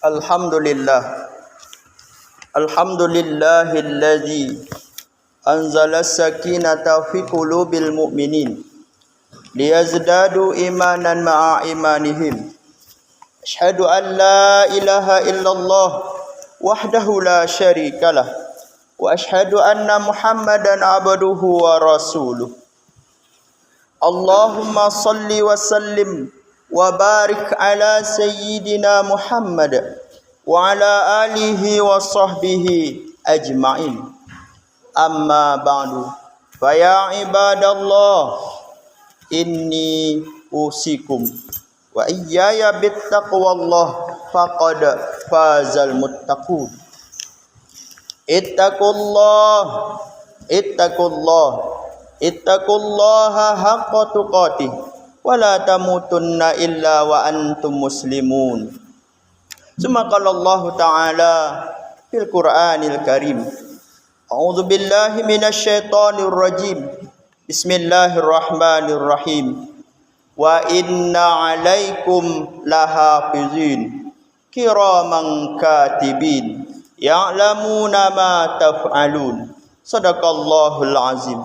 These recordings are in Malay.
Alhamdulillah. Alhamdulillahilladzi anzala sakinata fi qulubil mu'minin liyazdadu imanan ma'a imanihim. Asyhadu an la ilaha illallah wahdahu la syarikalah wa asyhadu anna Muhammadan abduhu wa rasuluh. Allahumma salli wa sallim wa barik ala sayyidina Muhammad wa ala alihi wa sahbihi ajma'in. Amma ba'du, fa ya ibadallah, inni usikum wa iyaya bittaqwallah faqad fazal muttaqun. Ittaqullaha haqqa tuqatih wa la tamutunna illa wa antum muslimun. Summa qala Allah Ta'ala fil Qur'anil Karim, a'udzu billahi minasy syaithanir rajim. Bismillahirrahmanirrahim. Wa inna 'alaikum lahafizin kiraman katibin ya'lamuna ma taf'alun. Shadaqallahul azim.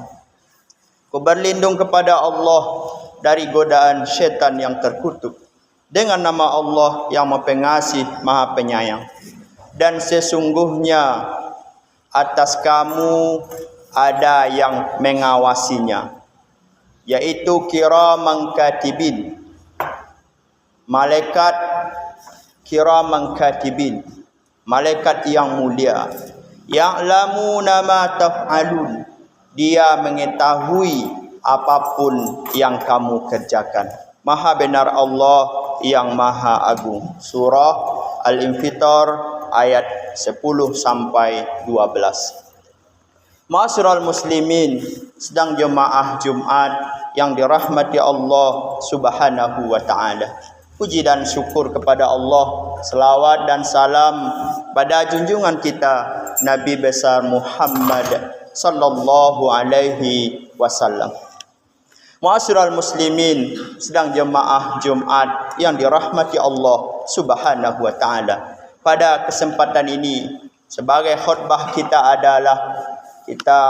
Ku berlindung kepada Allah dari godaan syaitan yang terkutuk dengan nama Allah yang Maha Pengasih, Maha Penyayang. Dan sesungguhnya atas kamu ada yang mengawasinya, yaitu kiraman katibin, malaikat kiraman katibin, malaikat yang mulia. Ya'lamuna ma taf'alun, dia mengetahui apapun yang kamu kerjakan. Maha benar Allah yang Maha Agung. Surah Al-Infitar ayat 10 sampai 12. Ma'asyiral muslimin, sedang jemaah Jumat yang dirahmati Allah Subhanahu wa taala. Puji dan syukur kepada Allah, selawat dan salam pada junjungan kita Nabi besar Muhammad sallallahu alaihi wasallam. Ma'asyiral muslimin, sedang jemaah Jumat yang dirahmati Allah Subhanahu wa taala. Pada kesempatan ini, sebagai khutbah kita adalah kita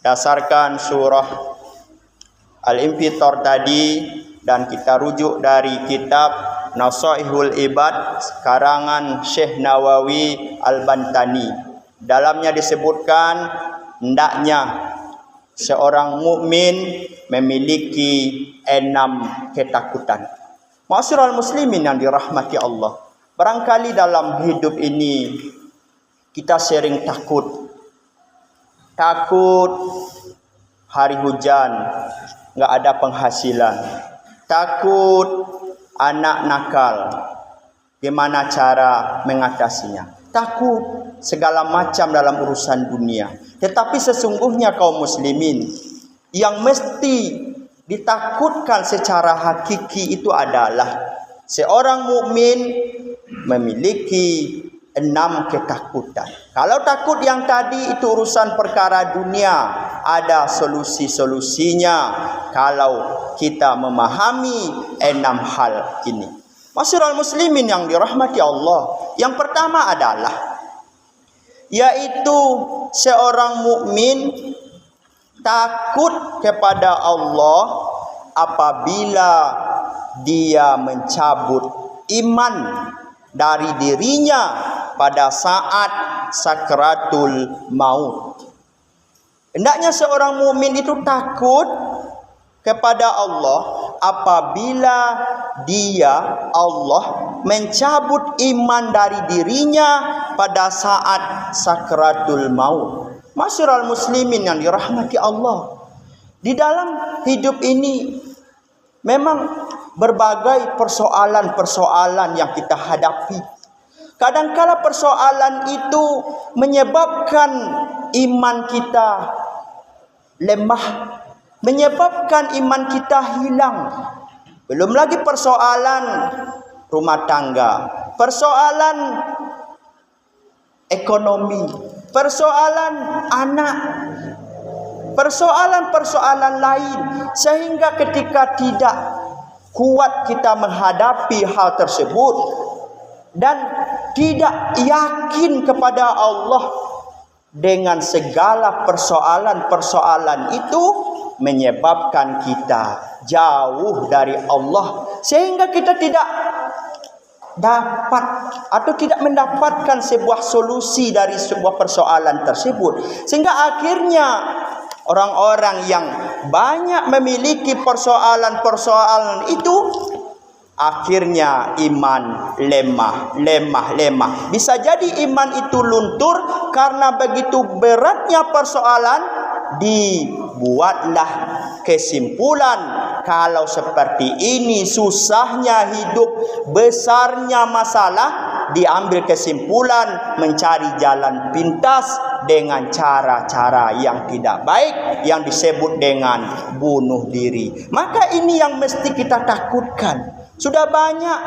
dasarkan surah Al-Infitar tadi, dan kita rujuk dari kitab Nasaihul Ibad karangan Syekh Nawawi Al-Bantani. Dalamnya disebutkan hendaknya seorang mukmin memiliki 6 ketakutan. Ma'asyiral muslimin yang dirahmati Allah, barangkali dalam hidup ini kita sering takut hari hujan nggak ada penghasilan, takut anak nakal, gimana cara mengatasinya, takut segala macam dalam urusan dunia. Tetapi sesungguhnya kaum muslimin, yang mesti ditakutkan secara hakiki itu adalah seorang mukmin memiliki 6 ketakutan. Kalau takut yang tadi itu urusan perkara dunia, ada solusi-solusinya kalau kita memahami 6 hal ini. Ma'asyiral muslimin yang dirahmati Allah, yang pertama adalah yaitu seorang mukmin takut kepada Allah apabila dia mencabut iman dari dirinya pada saat sakratul maut. Hendaknya seorang mukmin itu takut kepada Allah apabila Allah mencabut iman dari dirinya pada saat sakratul maut. Ma'asyiral muslimin yang dirahmati Allah, di dalam hidup ini memang berbagai persoalan-persoalan yang kita hadapi. Kadangkala persoalan itu menyebabkan iman kita lemah, menyebabkan iman kita hilang. Belum lagi persoalan rumah tangga, persoalan ekonomi, persoalan anak, persoalan-persoalan lain, sehingga ketika tidak kuat kita menghadapi hal tersebut, dan tidak yakin kepada Allah, dengan segala persoalan-persoalan itu menyebabkan kita jauh dari Allah, sehingga kita tidak dapat atau tidak mendapatkan sebuah solusi dari sebuah persoalan tersebut. Sehingga akhirnya orang-orang yang banyak memiliki persoalan-persoalan itu, akhirnya iman lemah. Bisa jadi iman itu luntur karena begitu beratnya persoalan. Dibuatlah kesimpulan, kalau seperti ini susahnya hidup, besarnya masalah, diambil kesimpulan mencari jalan pintas dengan cara-cara yang tidak baik, yang disebut dengan bunuh diri. Maka ini yang mesti kita takutkan. Sudah banyak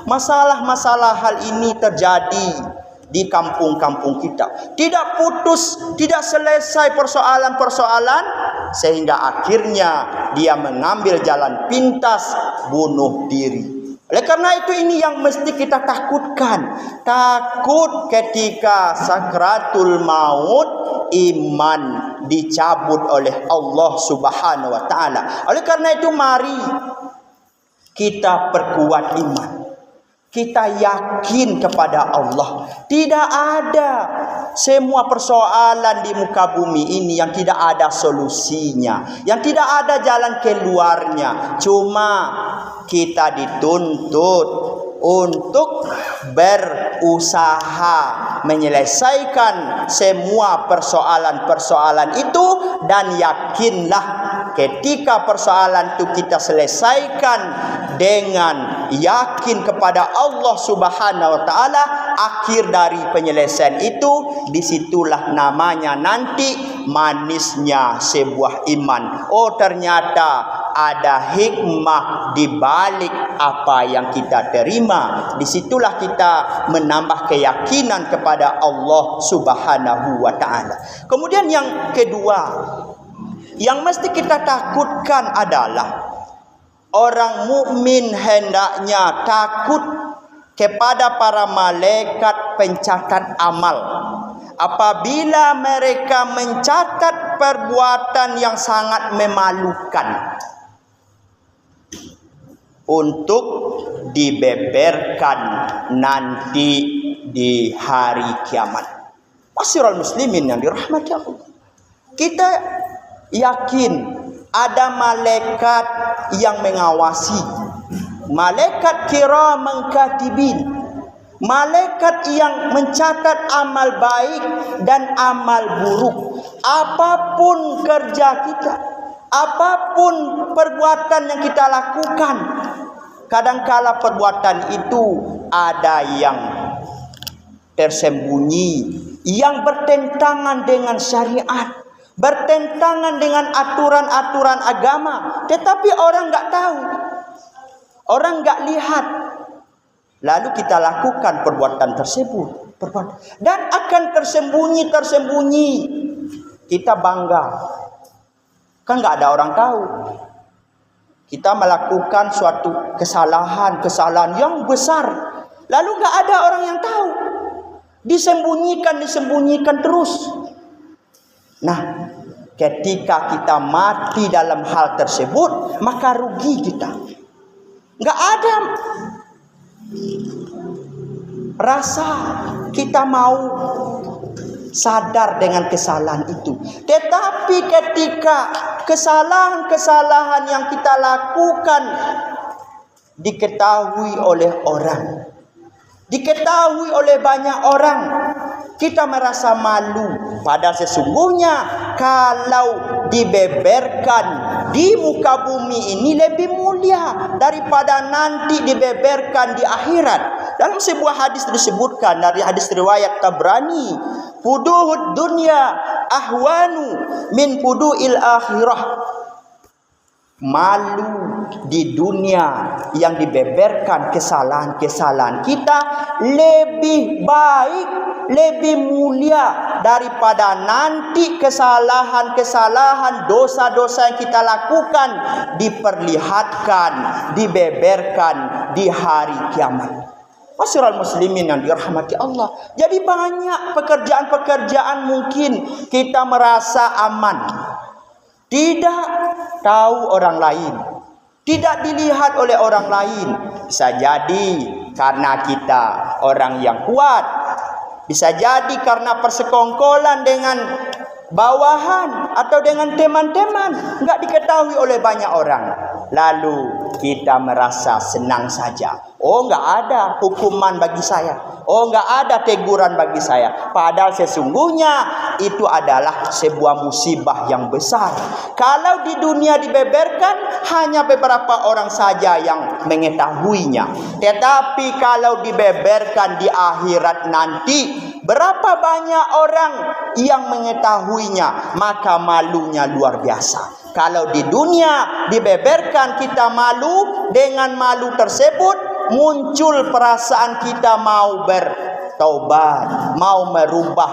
masalah-masalah hal ini terjadi di kampung-kampung kita. Tidak putus, tidak selesai persoalan-persoalan, sehingga akhirnya dia mengambil jalan pintas, bunuh diri. Oleh karena itu, ini yang mesti kita takutkan. Takut ketika sakratul maut, iman dicabut oleh Allah Subhanahu wa ta'ala. Oleh karena itu, mari kita perkuat iman. Kita yakin kepada Allah. Tidak ada semua persoalan di muka bumi ini yang tidak ada solusinya, yang tidak ada jalan keluarnya. Cuma kita dituntut untuk berusaha menyelesaikan semua persoalan-persoalan itu, dan yakinlah ketika persoalan itu kita selesaikan dengan yakin kepada Allah Subhanahu wa ta'ala, akhir dari penyelesaian itu, disitulah namanya nanti manisnya sebuah iman. Oh, ternyata ada hikmah di balik apa yang kita terima. Disitulah kita menambah keyakinan kepada Allah Subhanahu wa ta'ala. Kemudian yang kedua, yang mesti kita takutkan adalah orang mukmin hendaknya takut kepada para malaikat pencatat amal apabila mereka mencatat perbuatan yang sangat memalukan untuk dibeberkan nanti di hari kiamat. Masyiral muslimin yang dirahmati Allah, kita yakin ada malaikat yang mengawasi, malaikat kiraman katibin, malaikat yang mencatat amal baik dan amal buruk. Apapun kerja kita, apapun perbuatan yang kita lakukan, kadangkala perbuatan itu ada yang tersembunyi, yang bertentangan dengan syariat, bertentangan dengan aturan-aturan agama, tetapi orang nggak tahu, orang nggak lihat. Lalu kita lakukan perbuatan tersebut, dan akan tersembunyi. Kita bangga, kan nggak ada orang tahu. Kita melakukan suatu kesalahan yang besar, lalu nggak ada orang yang tahu, disembunyikan terus. Nah, ketika kita mati dalam hal tersebut, maka rugi kita. Nggak ada rasa kita mau sadar dengan kesalahan itu. Tetapi ketika kesalahan-kesalahan yang kita lakukan diketahui oleh orang, diketahui oleh banyak orang, kita merasa malu. Padahal sesungguhnya kalau dibeberkan di muka bumi ini lebih mulia daripada nanti dibeberkan di akhirat. Dalam sebuah hadis disebutkan, dari hadis riwayat Tabrani, fuduhud dunya ahwanu min fuduil akhirah. Malu di dunia yang dibeberkan kesalahan-kesalahan kita lebih baik, lebih mulia daripada nanti kesalahan-kesalahan, dosa-dosa yang kita lakukan diperlihatkan, dibeberkan di hari kiamat. Masyarul muslimin yang dirahmati Allah. Jadi banyak pekerjaan-pekerjaan mungkin kita merasa aman. Tidak tahu orang lain. Tidak dilihat oleh orang lain. Bisa jadi karena kita orang yang kuat. Bisa jadi karena persekongkolan dengan bawahan atau dengan teman-teman. Enggak diketahui oleh banyak orang. Lalu kita merasa senang saja. Oh, enggak ada hukuman bagi saya. Oh, enggak ada teguran bagi saya. Padahal sesungguhnya itu adalah sebuah musibah yang besar. Kalau di dunia dibeberkan, hanya beberapa orang saja yang mengetahuinya. Tetapi kalau dibeberkan di akhirat nanti, berapa banyak orang yang mengetahuinya, maka malunya luar biasa. Kalau di dunia dibeberkan kita malu, dengan malu tersebut muncul perasaan kita mau bertaubat, mau merubah,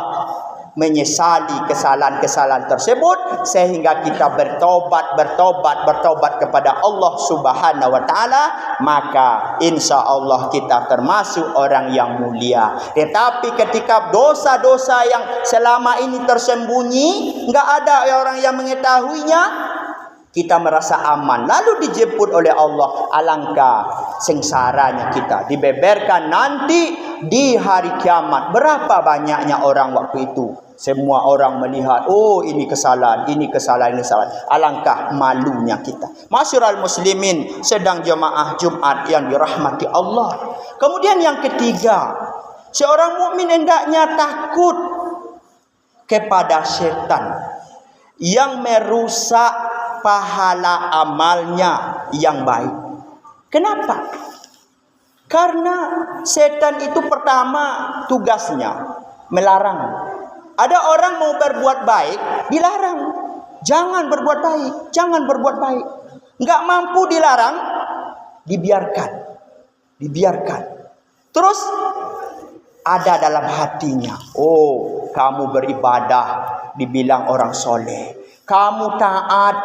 menyesali kesalahan-kesalahan tersebut, sehingga kita bertobat kepada Allah Subhanahu wa taala, maka insya Allah kita termasuk orang yang mulia. Tetapi ketika dosa-dosa yang selama ini tersembunyi, enggak ada orang yang mengetahuinya, kita merasa aman, lalu dijemput oleh Allah. Alangkah sengsaranya kita dibeberkan nanti di hari kiamat. Berapa banyaknya orang waktu itu, semua orang melihat, oh ini kesalahan, ini kesalahan, ini kesalahan. Alangkah malunya kita. Masyarul muslimin sedang jemaah Jumat yang dirahmati Allah. Kemudian yang ketiga, seorang mukmin hendaknya takut kepada setan yang merusak pahala amalnya yang baik. Kenapa? Karena setan itu pertama tugasnya melarang. Ada orang mau berbuat baik, dilarang. Jangan berbuat baik, jangan berbuat baik. Enggak mampu dilarang, dibiarkan. Dibiarkan. Terus ada dalam hatinya, oh kamu beribadah, dibilang orang soleh. Kamu taat,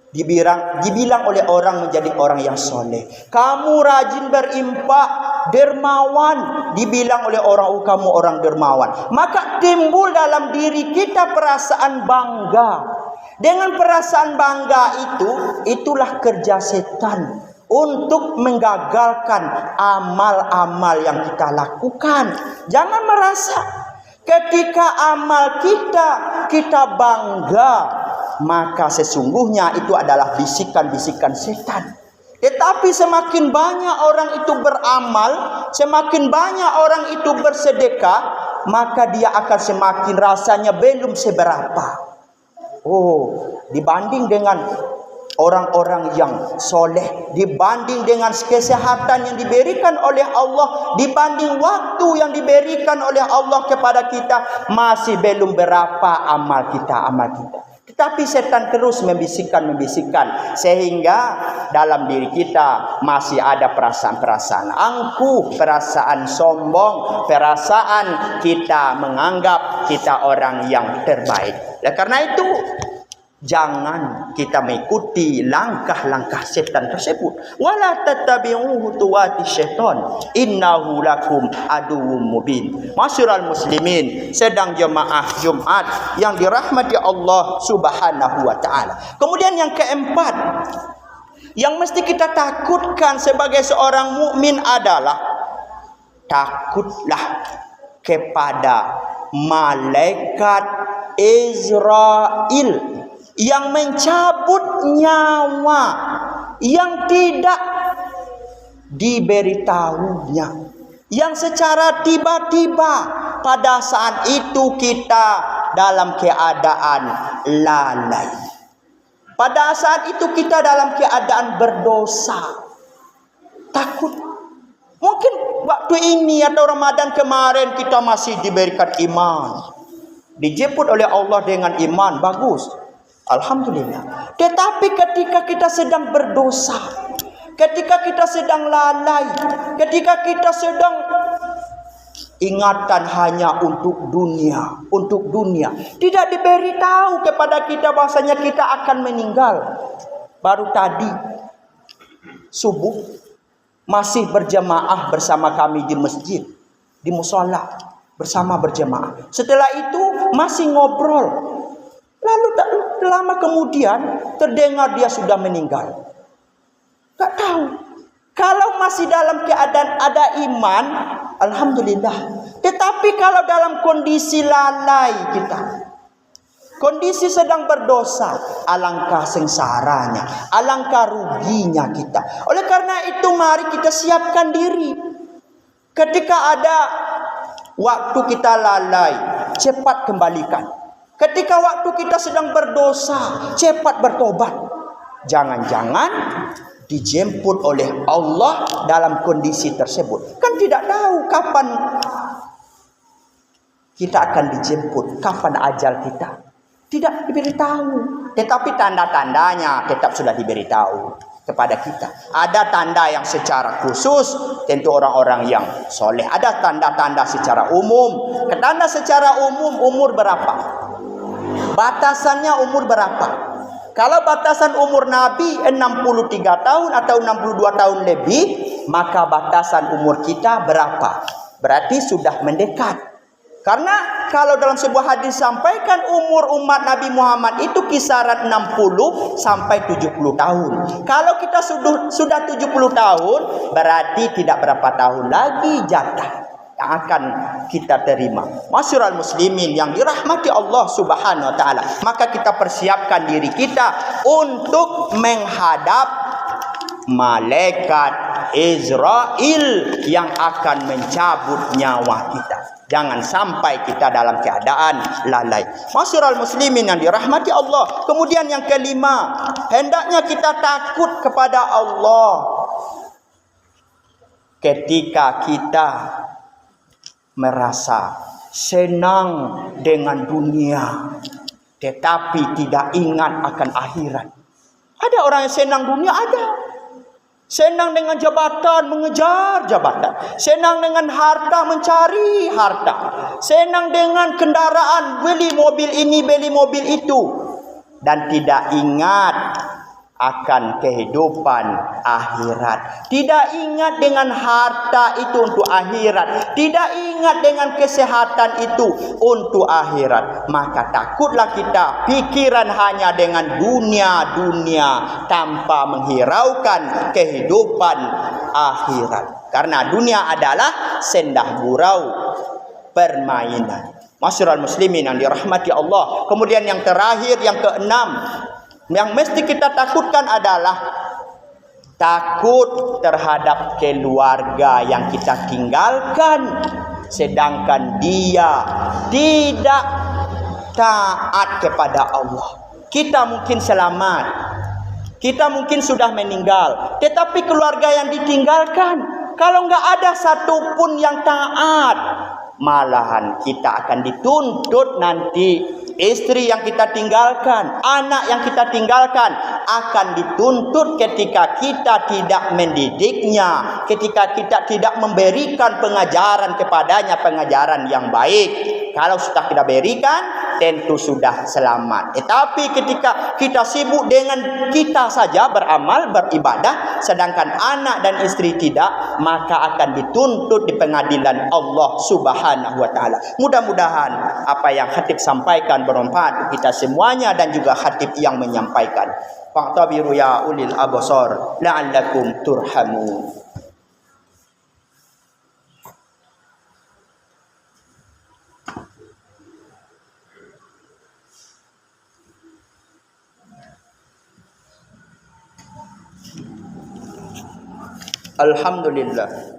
dibilang oleh orang menjadi orang yang soleh. Kamu rajin berinfak, dermawan, dibilang oleh orang, oh kamu orang dermawan. Maka timbul dalam diri kita perasaan bangga. Dengan perasaan bangga itulah kerja setan untuk menggagalkan amal-amal yang kita lakukan. Jangan merasa ketika amal kita bangga, maka sesungguhnya itu adalah bisikan-bisikan setan. Tetapi semakin banyak orang itu beramal, semakin banyak orang itu bersedekah, maka dia akan semakin rasanya belum seberapa. Oh, dibanding dengan orang-orang yang soleh, dibanding dengan kesehatan yang diberikan oleh Allah, dibanding waktu yang diberikan oleh Allah kepada kita, masih belum berapa amal kita. Tetapi setan terus membisikkan, sehingga dalam diri kita masih ada perasaan-perasaan angkuh, perasaan sombong, perasaan kita menganggap kita orang yang terbaik. Karena itu jangan kita mengikuti langkah-langkah setan tersebut. Wala tattabi'u khutuwati syaitan, innahu lakum aduwwum mubin. Masyarul muslimin sedang jemaah Jumat yang dirahmati Allah Subhanahu wa taala. Kemudian yang keempat, yang mesti kita takutkan sebagai seorang mukmin adalah takutlah kepada malaikat Israel yang mencabut nyawa yang tidak diberitahunya, yang secara tiba-tiba pada saat itu kita dalam keadaan lalai, pada saat itu kita dalam keadaan berdosa. Takut. Mungkin waktu ini atau Ramadan kemarin kita masih diberikan iman, dijemput oleh Allah dengan iman, bagus, alhamdulillah. Tetapi ketika kita sedang berdosa, ketika kita sedang lalai, ketika kita sedang ingatan hanya untuk dunia, tidak diberitahu kepada kita bahwasanya kita akan meninggal. Baru tadi subuh masih berjamaah bersama kami di masjid, di musola, bersama berjamaah. Setelah itu masih ngobrol. Lalu tak lama kemudian terdengar dia sudah meninggal. Tak tahu. Kalau masih dalam keadaan ada iman, alhamdulillah. Tetapi kalau dalam kondisi lalai kita, kondisi sedang berdosa, alangkah sengsaranya, alangkah ruginya kita. Oleh karena itu mari kita siapkan diri. Ketika ada waktu kita lalai, cepat kembalikan. Ketika waktu kita sedang berdosa, cepat bertobat. Jangan-jangan dijemput oleh Allah dalam kondisi tersebut. Kan tidak tahu kapan kita akan dijemput, kapan ajal kita. Tidak diberitahu, tetapi tanda-tandanya tetap sudah diberitahu kepada kita. Ada tanda yang secara khusus, tentu orang-orang yang soleh. Ada tanda-tanda secara umum. Tanda secara umum, umur berapa? Batasannya umur berapa? Kalau batasan umur Nabi 63 tahun atau 62 tahun lebih, maka batasan umur kita berapa? Berarti sudah mendekat. Karena kalau dalam sebuah hadis sampaikan umur umat Nabi Muhammad itu kisaran 60 sampai 70 tahun. Kalau kita sudah 70 tahun, berarti tidak berapa tahun lagi jatah yang akan kita terima. Masyarul muslimin yang dirahmati Allah Subhanahu wa taala, maka kita persiapkan diri kita untuk menghadap malaikat Israel yang akan mencabut nyawa kita. Jangan sampai kita dalam keadaan lalai. Masyarul muslimin yang dirahmati Allah. Kemudian yang kelima, hendaknya kita takut kepada Allah ketika kita merasa senang dengan dunia, tetapi tidak ingat akan akhirat. Ada orang yang senang dunia, ada. Senang dengan jabatan, mengejar jabatan. Senang dengan harta, mencari harta. Senang dengan kendaraan, beli mobil ini, beli mobil itu. Dan tidak ingat akan kehidupan akhirat. Tidak ingat dengan harta itu untuk akhirat. Tidak ingat dengan kesehatan itu untuk akhirat. Maka takutlah kita pikiran hanya dengan dunia tanpa menghiraukan kehidupan akhirat. Karena dunia adalah sendah gurau permainan. Masyarul muslimin yang dirahmati Allah. Kemudian yang terakhir, yang keenam, yang mesti kita takutkan adalah takut terhadap keluarga yang kita tinggalkan, sedangkan dia tidak taat kepada Allah. Kita mungkin selamat, kita mungkin sudah meninggal, tetapi keluarga yang ditinggalkan, kalau nggak ada satupun yang taat, malahan kita akan dituntut nanti. Istri yang kita tinggalkan, anak yang kita tinggalkan akan dituntut ketika kita tidak mendidiknya, ketika kita tidak memberikan pengajaran kepadanya, pengajaran yang baik. Kalau sudah kita berikan, tentu sudah selamat. Tetapi ketika kita sibuk dengan kita saja beramal, beribadah, sedangkan anak dan istri tidak, maka akan dituntut di pengadilan Allah Subhanahu wa taala. Mudah-mudahan apa yang khatib sampaikan bermanfaat kita semuanya dan juga khatib yang menyampaikan. Fa'tabiru ya ulil absar la'allakum turhamun. Alhamdulillah.